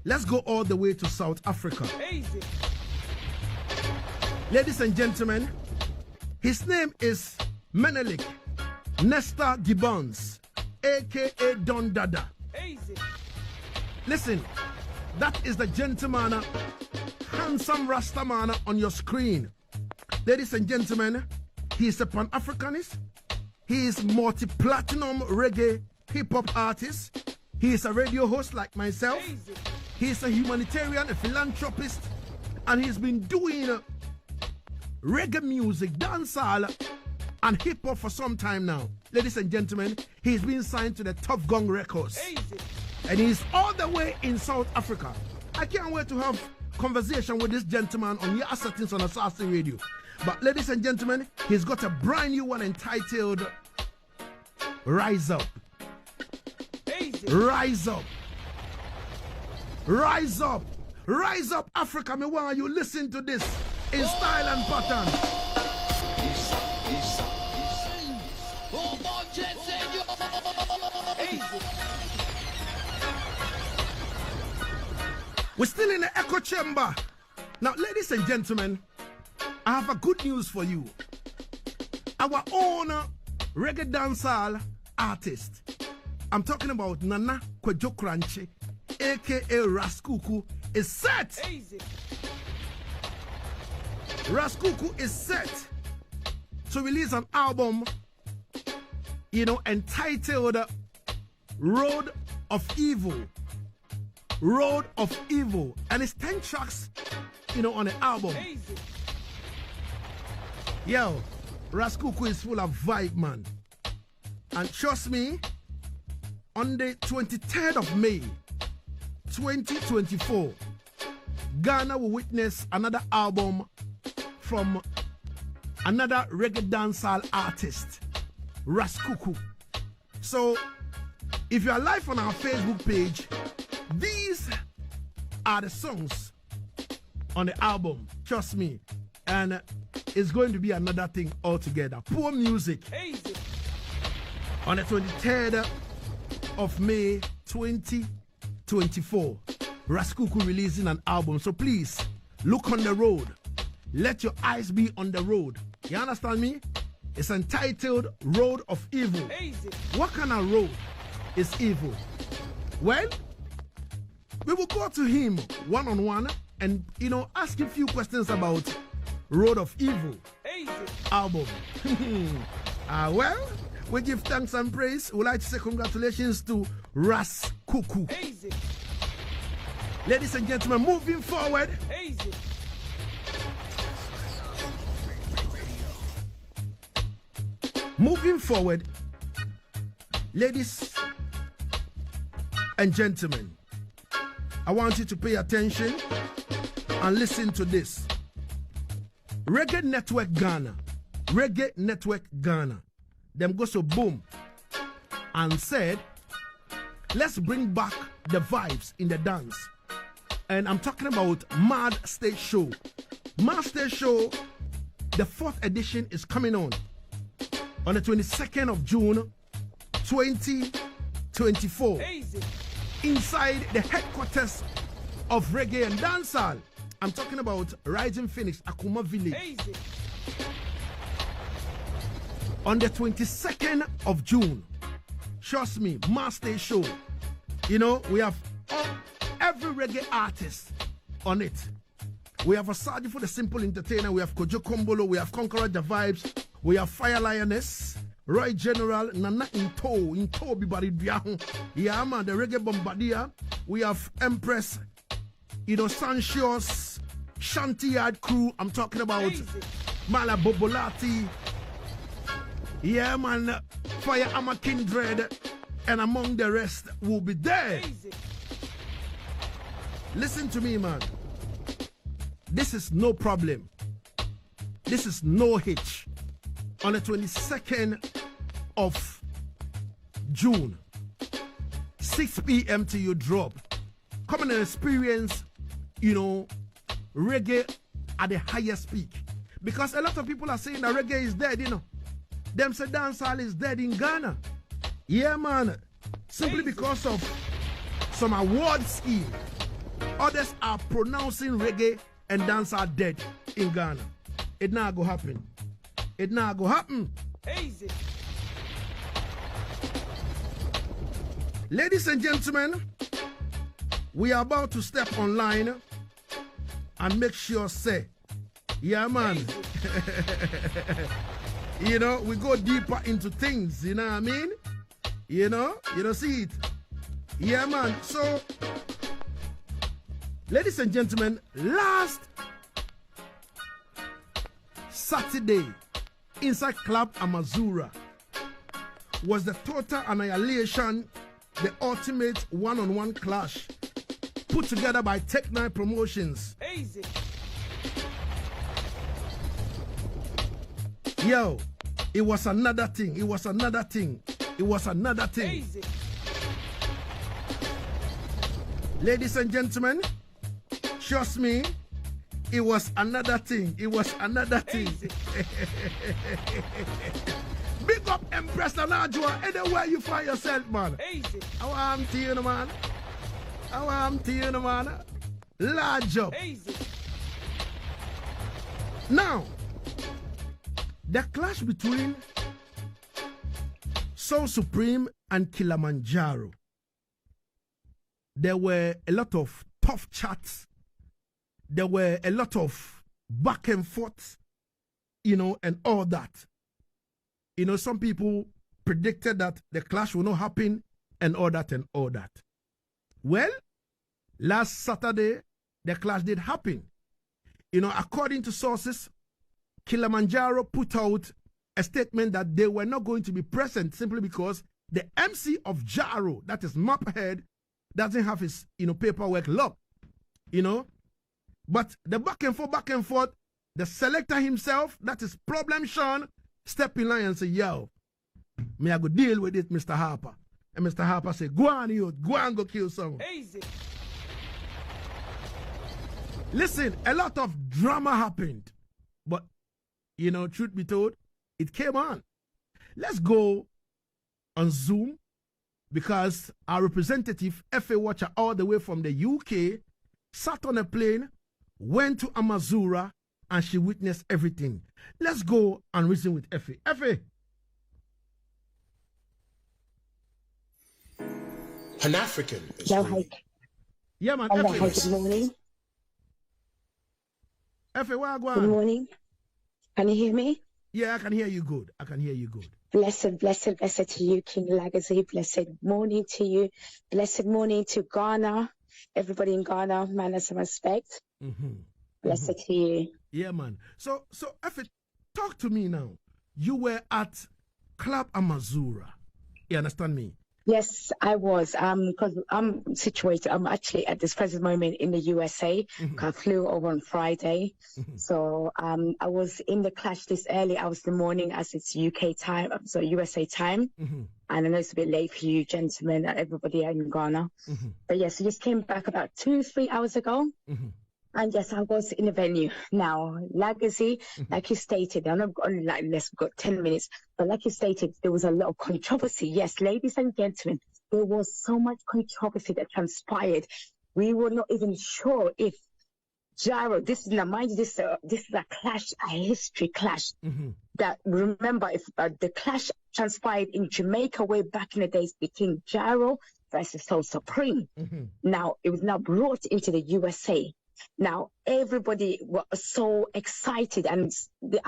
Let's go all the way to South Africa. Easy. Ladies and gentlemen, his name is Menelik Nestor Gibbons, aka Don Dada. Easy. Listen, that is the gentleman, handsome Rasta man on your screen. Ladies and gentlemen, he is a Pan-Africanist. He is multi-platinum reggae hip-hop artist. He is a radio host like myself. Easy. He is a humanitarian, a philanthropist, and he's been doing reggae music, dancehall, and hip-hop for some time now. Ladies and gentlemen, he's been signed to the Tough Gong Records. Easy. And he's all the way in South Africa. I can't wait to have conversation with this gentleman on your settings on Asaase Radio. But ladies and gentlemen, he's got a brand new one entitled Rise Up. Easy. Rise Up. Rise Up. Rise Up, Africa. Me want you listen to this in style and pattern. We're still in the echo chamber. Now, ladies and gentlemen, I have a good news for you. Our own reggae dancehall artist, I'm talking about Nana Kwejo Kranche, aka Ras Kuuku, is set. Easy. Ras Kuuku is set to release an album, entitled Road of Evil. Road of Evil. And it's 10 tracks, on the album. Easy. Yo, Ras Kuuku is full of vibe, man. And trust me, on the 23rd of May, 2024, Ghana will witness another album from another reggae dancehall artist, Ras Kuuku. So, if you are live on our Facebook page, these are the songs on the album. Trust me. And it's going to be another thing altogether. Poor music. Easy. On the 23rd of May 2024, Ras Kuuku releasing an album. So please, look on the road. Let your eyes be on the road. You understand me? It's entitled Road of Evil. Easy. What kind of road is evil? Well, we will go to him one-on-one and, ask him a few questions about Road of Evil Easy. album. Well, we give thanks and praise. We'd like to say congratulations to Ras Kuuku. Easy. Ladies and gentlemen, moving forward. Easy. Moving forward, ladies and gentlemen, I want you to pay attention and listen to this. Reggae Network Ghana, them go so boom and said, let's bring back the vibes in the dance. And I'm talking about Mad Stage Show. Mad Stage Show, the 4th edition is coming on the 22nd of June, 2024. Easy. Inside the headquarters of reggae and dancehall. I'm talking about Rising Phoenix, Akuma Village. Easy. On the 22nd of June, trust me, Master Show. We have every reggae artist on it. We have Asaase for the Simple Entertainer. We have Kojo Kombolo. We have Conqueror the Vibes. We have Fire Lioness. Roy General, Nana Into Bibari Biahu. Yeah, man, the Reggae Bombardier. We have Empress, Sancios, Shanty Yard Crew. I'm talking about Mala Bobolati. Yeah, man, Fire Ama Kindred. And among the rest will be there. Easy. Listen to me, man. This is no problem. This is no hitch. On the 22nd of June, 6 p.m. till you drop. Come and experience, reggae at the highest peak. Because a lot of people are saying that reggae is dead, Them say dancehall is dead in Ghana. Yeah, man. Simply because of some award scheme Others are pronouncing reggae and dance are dead in Ghana. It not go happen. It not go happen. Easy. Ladies and gentlemen, we are about to step online and make sure say, yeah man, you know, we go deeper into things, you know what I mean? You know see it. Yeah man, so ladies and gentlemen, last Saturday inside Club Amazura was the total annihilation, the ultimate one-on-one clash put together by Tech 9 Promotions. Easy. Yo, it was another thing. It was another thing. It was another thing. Easy. Ladies and gentlemen, trust me, it was another thing. It was another thing. Big up Empress Nanajua anywhere you find yourself, man. Easy. How am to you, man? How am to you, man? Large up. Easy. Now, the clash between Soul Supreme and Kilimanjaro. There were a lot of tough chats. There were a lot of back and forth, you know, and all that. You know, some people predicted that the clash will not happen and all that and all that. Well, last Saturday, the clash did happen. You know, according to sources, Kilimanjaro put out a statement that they were not going to be present simply because the MC of Jaro, that is Maphead, doesn't have his, you know, paperwork locked, you know. But the back and forth, the selector himself, that is Problem Sean, step in line and say, yo, me I go deal with it, Mr. Harper. And Mr. Harper say, go on, you, go and go kill someone. Easy. Listen, a lot of drama happened. But, you know, truth be told, it came on. Let's go on Zoom because our representative, Effie Wacha, all the way from the UK, sat on a plane, went to Amazura, and she witnessed everything. Let's go and reason with Effie. Effie. Pan-African. Yeah, hi. Yeah, man. Hello, Effie. hi, good morning. Effie, where are you Good going? morning. Can you hear me? Yeah, I can hear you good. I can hear you good. Blessed to you, King Lagazee. Blessed morning to you. Blessed morning to Ghana. Everybody in Ghana, manners and respect. Blessed to you. Yeah, man. So, Effie, talk to me now. You were at Club Amazura. You understand me? Yes, I was. Because I'm situated. I'm actually at this present moment in the USA. I flew over on Friday. So I was in the clash this early. I was the morning as it's UK time, so USA time. And I know it's a bit late for you gentlemen and everybody in Ghana. But yes, I just came back about 2-3 hours ago. And yes, I was in the venue. Now, Lagazee, like you stated, I'm not only like less, we've got 10 minutes, but like you stated, there was a lot of controversy. Yes, ladies and gentlemen, there was so much controversy that transpired. We were not even sure if Jaro, this is, now mind you, this is a clash, a history clash. That, remember, if the clash transpired in Jamaica way back in the days between Jaro versus Soul Supreme. Now, it was now brought into the USA. Now, everybody was so excited and the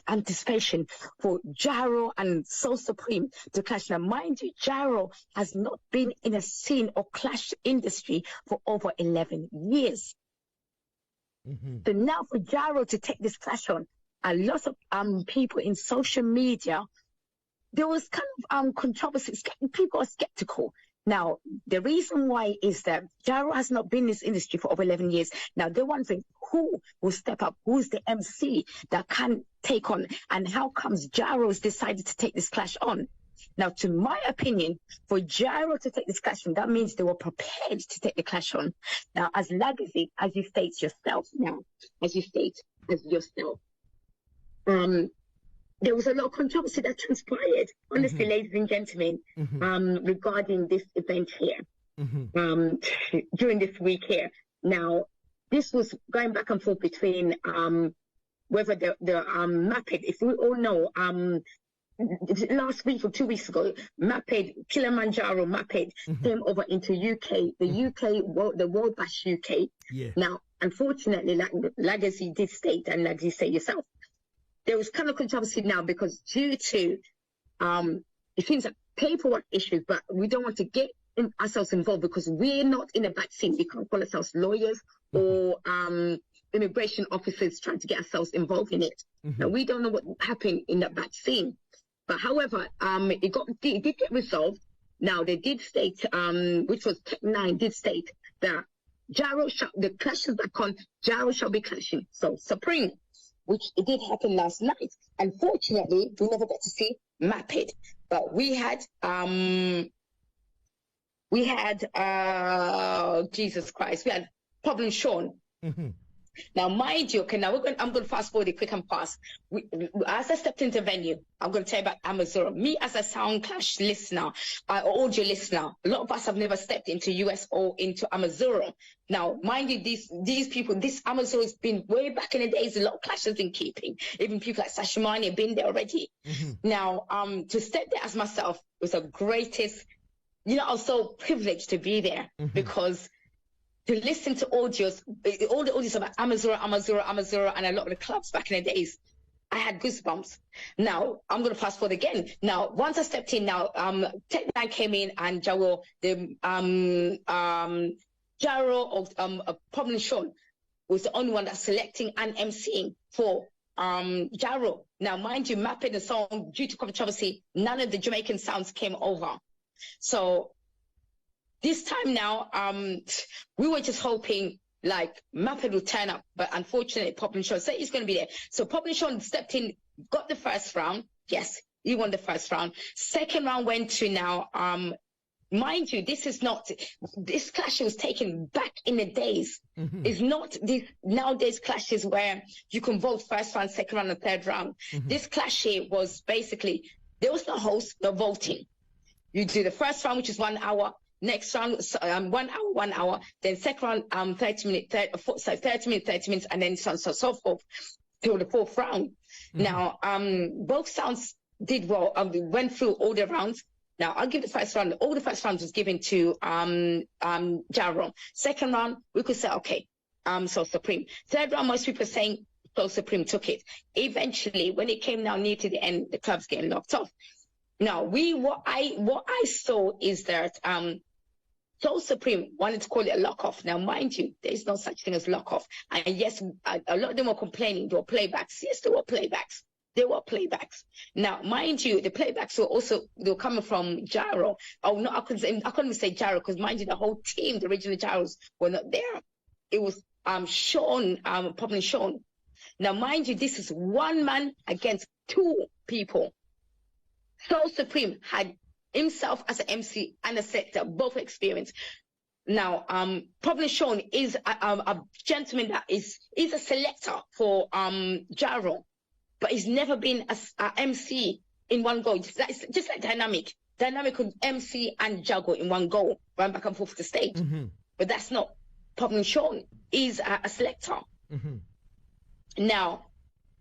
anticipation for Jaro and Soul Supreme to clash. Now, mind you, Jaro has not been in a scene or clash industry for over 11 years. So now for Jaro to take this clash on, a lot of people in social media, there was kind of controversy. People are skeptical. Now, the reason why is that Jaro has not been in this industry for over 11 years. Now, they're wondering who will step up, who's the MC that can take on, and how comes Jaro's decided to take this clash on. Now, to my opinion, for Jaro to take this clash on, that means they were prepared to take the clash on. Now, as Lagazee, as you state yourself, there was a lot of controversy that transpired, honestly, ladies and gentlemen, regarding this event here, during this week here. Now, this was going back and forth between whether the Maped, if we all know, last week or 2 weeks ago, Maped, Kilimanjaro Maped came over into UK, the World Bash UK. Yeah. Now, unfortunately, like Lagazee did state, and like you say yourself, there was kind of controversy now because due to, it seems like paperwork issues, but we don't want to get ourselves involved because we're not in a bad scene. We can't call ourselves lawyers or immigration officers trying to get ourselves involved in it. Now, we don't know what happened in that bad scene. But however, it did get resolved. Now, they did state, which was Tech 9, did state that the clashes back on, Jaro shall be clashing. So, Supreme, which it did happen last night. Unfortunately, we never got to see Maped. But we had, Jesus Christ, we had Problem Sean. Now, mind you, okay, now I'm going to fast forward it quick and fast. As I stepped into the venue, I'm going to tell you about Amazura. Me as a Sound Clash listener, audio listener, a lot of us have never stepped into US or into Amazura. Now, mind you, these people, this Amazura has been way back in the days, a lot of clashes in keeping. Even people like Sashimani have been there already. Now, to step there as myself was the greatest, I was so privileged to be there because to listen to all the audios about Amazura, and a lot of the clubs back in the days, I had goosebumps. Now, I'm going to fast forward again. Now, once I stepped in, now, Tech 9 came in and Jaro, Problem Sean was the only one that's selecting and emceeing for Jaro. Now, mind you, Mapping the song, due to controversy, none of the Jamaican sounds came over. So, this time now, we were just hoping like Maped would turn up, but unfortunately, Problem Sean said he's going to be there. So Problem Sean stepped in, got the first round. Yes, he won the first round. Second round went to now, mind you, this clash was taken back in the days. It's not these nowadays clashes where you can vote first round, second round, and third round. This clash here was basically, there was no host, no voting. You do the first round, which is 1 hour. Next round, 1 hour, then second round, 30 minutes, and then so on and so forth till the fourth round. Now, both sounds did well, went through all the rounds. Now, I'll give the first round, all the first rounds was given to Jaro. Second round, we could say, okay, so Supreme. Third round, most people are saying, so Supreme took it. Eventually, when it came now near to the end, the club's getting knocked off. Now, what I saw is that, So Supreme wanted to call it a lock-off. Now, mind you, there is no such thing as lock-off. And yes, a lot of them were complaining. There were playbacks. Yes, there were playbacks. There were playbacks. Now, mind you, the playbacks were coming from Jaro. Oh, no, I couldn't even say Jaro because, mind you, the whole team, the original Jaros, were not there. It was Sean, probably Sean. Now, mind you, this is one man against two people. So Supreme had himself as an MC and a selector, both experience. Now, probably Sean is a gentleman that is a selector for Jaro, but he's never been a MC in one go. Just like Dynamic. Dynamic could MC and juggle in one go, run back and forth to the stage. But that's not probably Sean. Is a selector. Now,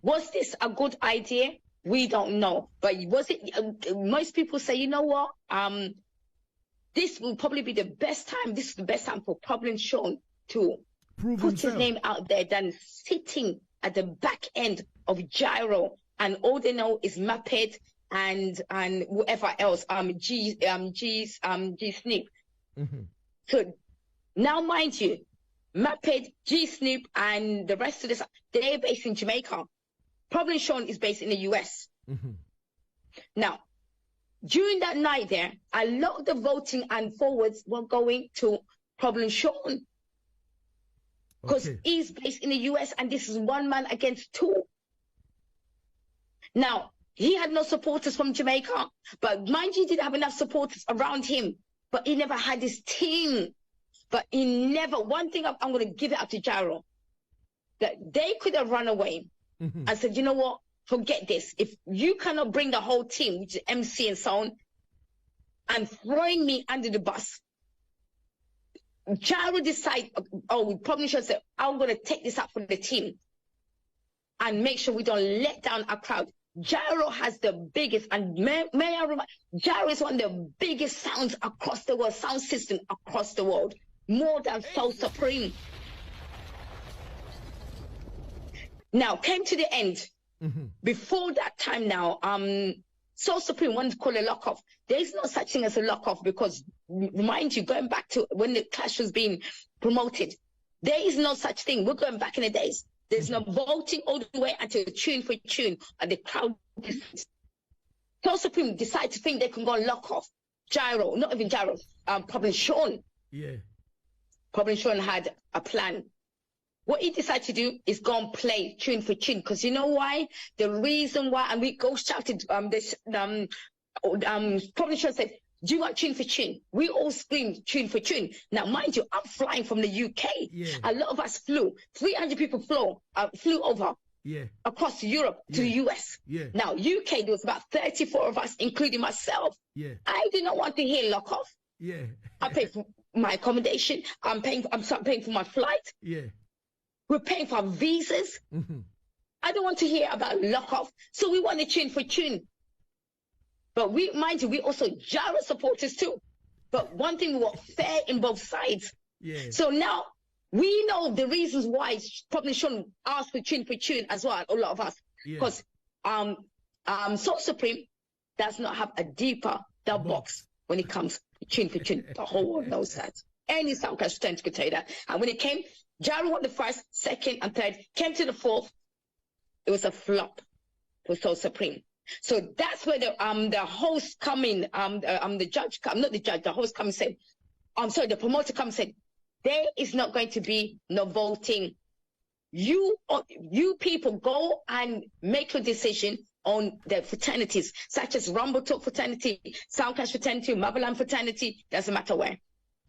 was this a good idea? We don't know, but was it? Most people say, you know what? This will probably be the best time. This is the best time for Problem Sean to put his name out there than sitting at the back end of Jaro, and all they know is Maped and whoever else, G Snoop. So now, mind you, Maped, G Snoop, and the rest of this, they're based in Jamaica. Problem Sean is based in the US. Now, during that night there, a lot of the voting and forwards were going to Problem Sean. Because he's based in the US and this is one man against two. Now, he had no supporters from Jamaica, but mind you, he did have enough supporters around him, but he never had his team. But he never, one thing I'm going to give it up to Jaro, that they could have run away. I said, you know what? Forget this. If you cannot bring the whole team, which is MC and so on, and throwing me under the bus, Jaro decide, we probably should say, I'm going to take this up for the team and make sure we don't let down our crowd. Jaro has the biggest, and may I remind, Jaro is one of the biggest sounds across the world, sound system across the world, more than Soul Supreme. Now, came to the end. Before that time now, Soul Supreme wanted to call a lock-off. There is no such thing as a lock-off because, remind you, going back to when the Clash was being promoted, there is no such thing. We're going back in the days. There's no voting all the way until tune for tune, and the crowd. Soul Supreme decided to think they can go and lock off Jaro, not even Jaro, probably Sean. Yeah. Probably Sean had a plan. What he decided to do is go and play tune for tune, because you know why? The reason why, and we go shouted, probably Sean said, do you want tune for tune? We all screamed tune for tune. Now, mind you, I'm flying from the UK. Yeah. A lot of us flew. 300 people flew over across Europe to the US. Yeah. Now, UK, there was about 34 of us, including myself. Yeah. I did not want to hear lock off. Yeah. I paid for my accommodation. I'm paying for my flight. Yeah. We're paying for our visas. I don't want to hear about lock off. So we want to tune for tune. But mind you, we also Jaro supporters too. But one thing, we were fair in both sides. Yeah. So now we know the reasons why probably Sean asked for tune as well, a lot of us. Because Soul Supreme does not have a deeper dub box when it comes to tune for tune. The whole world knows that. Any soundcast tend to tell you that. And when it came, Jaro won the first, second, and third, came to the fourth. It was a flop for Soul Supreme. So that's where the host come in, the judge come, not the judge, the host come and said, the promoter come and said, there is not going to be no voting. You people go and make your decision on the fraternities, such as Rumble Talk fraternity, Soundclash fraternity, Motherland fraternity, doesn't matter where.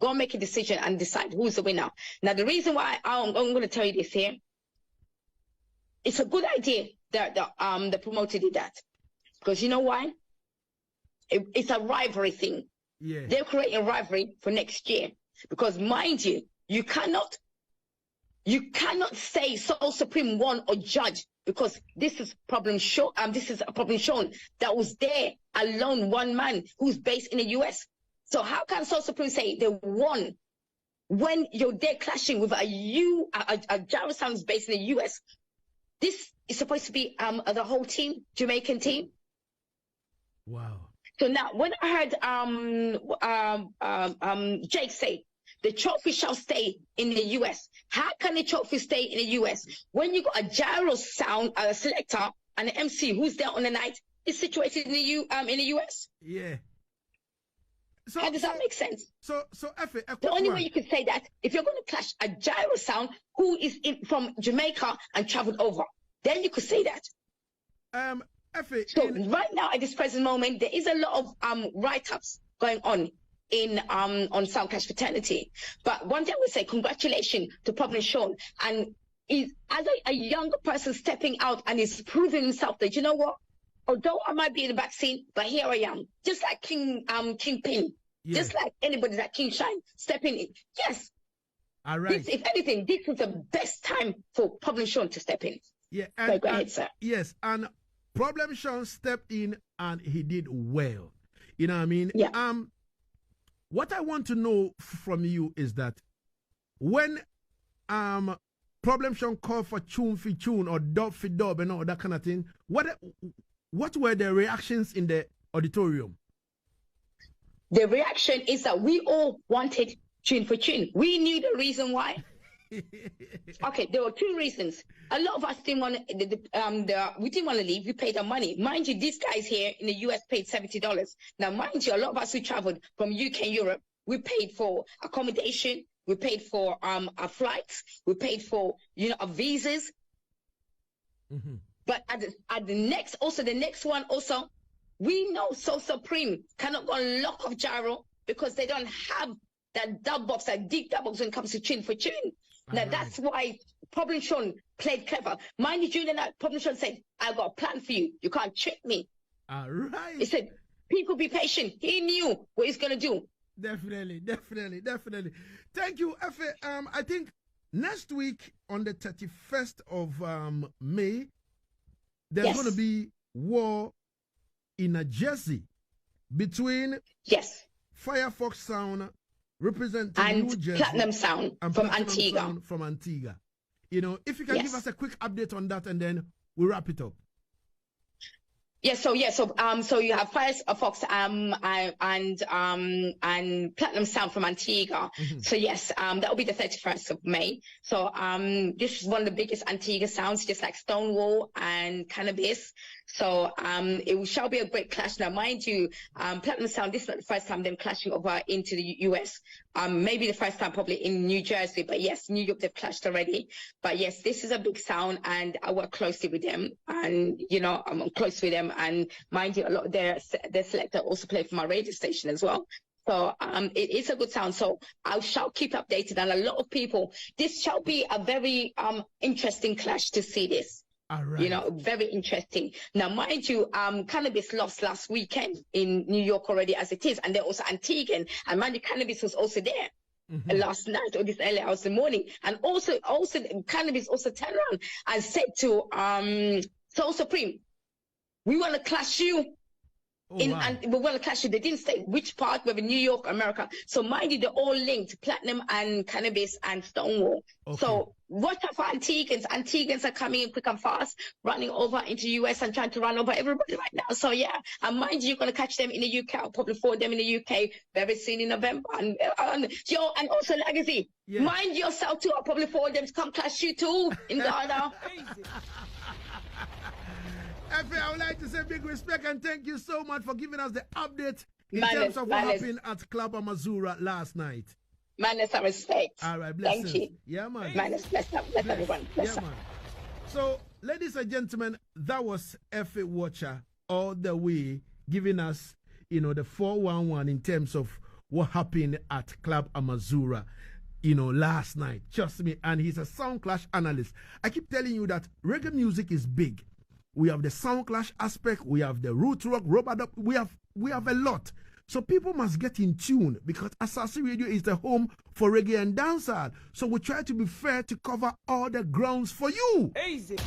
Go and make a decision and decide who's the winner. Now, the reason why I'm going to tell you this here, it's a good idea that the promoter did that. Because you know why? It's a rivalry thing. Yeah. They're creating a rivalry for next year. Because mind you, you cannot say Soul Supreme won or judge, because this is problem shown. This is a problem shown that was there alone, one man who's based in the US. So how can Soul Supreme say they won when you're there clashing with a Jaro sounds based in the US? This is supposed to be the whole team, Jamaican team. Wow. So now, when I heard Jake say the trophy shall stay in the US, how can the trophy stay in the US when you got a Jaro sound selector and an MC who's there on the night is situated in the US? Yeah. So, how does that make sense? So Effie, the only way you could say that, if you're going to clash a Jaro sound who is from Jamaica and traveled over, then you could say that. Effie, so right now at this present moment, there is a lot of write-ups going on on Soundclash fraternity. But one thing I would say, congratulations to Problem Sean, and is as a younger person stepping out and is proving himself that, you know what, although I might be in the back scene, but here I am, just like Kingpin, just like anybody that King Shine stepping in. Yes. All right. If anything, this is the best time for Problem Sean to step in. Yeah. So go ahead, sir. Yes, and Problem Sean stepped in and he did well. You know what I mean? Yeah. What I want to know from you is that when Problem Sean called for tune for tune or dub for dub and all that kind of thing, what were the reactions in the auditorium? The reaction is that we all wanted tune for tune. We knew the reason why. Okay, there were two reasons. A lot of us didn't want we didn't want to leave. We paid our money. Mind you, these guys here in the US paid $70. Now, mind you, a lot of us who traveled from UK and Europe, we paid for accommodation, we paid for our flights, we paid for our visas. But at the next one, we know Soul Supreme cannot go and lock off Jaro because they don't have that dub box, that deep dub box when it comes to tune for tune. Now, that's why Problem Sean played clever. Mind you, during that, Problem Sean said, I've got a plan for you. You can't trick me. All right. He said, people be patient. He knew what he's going to do. Definitely. Thank you, Effie. I think next week on the 31st of May, there's going to be war in a Jersey between Firefox Sound representing and New Jersey Platinum Sound and from Platinum Antigua. Sound from Antigua. You know, if you can give us a quick update on that, and then we'll wrap it up. So you have Firefox and Platinum Sound from Antigua. So that will be the 31st of May. So this is one of the biggest Antigua sounds, just like Stonewall and Cannabis. So it shall be a great clash. Now, mind you, Platinum Sound, this is not the first time them clashing over into the US. Maybe the first time probably in New Jersey, but yes, New York, they've clashed already. But yes, this is a big sound, and I work closely with them, and I'm close with them. And mind you, a lot of their selector also play for my radio station as well. So it is a good sound. So I shall keep updated, and a lot of people. This shall be a very interesting clash to see this. All right. Very interesting. Now, mind you, Cannabis lost last weekend in New York already as it is, and they're also Antiguan, and mind you, Cannabis was also there. Last night or this early hours in the morning, and also Cannabis also turned around and said to Soul Supreme, we want to clash you. And we want to clash you. They didn't say which part, whether New York, America. So mind you, they're all linked, Platinum and Cannabis and Stonewall. Okay. So watch out for Antigans. Antigans are coming in quick and fast, running over into the US and trying to run over everybody right now. So and mind you, you're going to catch them in the UK. I'll probably follow them in the UK very soon in November. And also Lagazee. Mind yourself too. I'll probably follow them to come clash you too in Dada. Effie, I would like to say big respect and thank you so much for giving us the update in terms of what happened at Club Amazura last night. Manners and respect. All right, blessings. Thank you. Yeah, man. Manners, bless everyone. Bless man. So, ladies and gentlemen, that was Effie Wacha all the way giving us, the 411 in terms of what happened at Club Amazura, last night. Trust me, and he's a sound clash analyst. I keep telling you that reggae music is big. We have the sound clash aspect, we have the root rock, robot, we have a lot. So people must get in tune because Asaase Radio is the home for reggae and dancehall. So we try to be fair to cover all the grounds for you. Easy.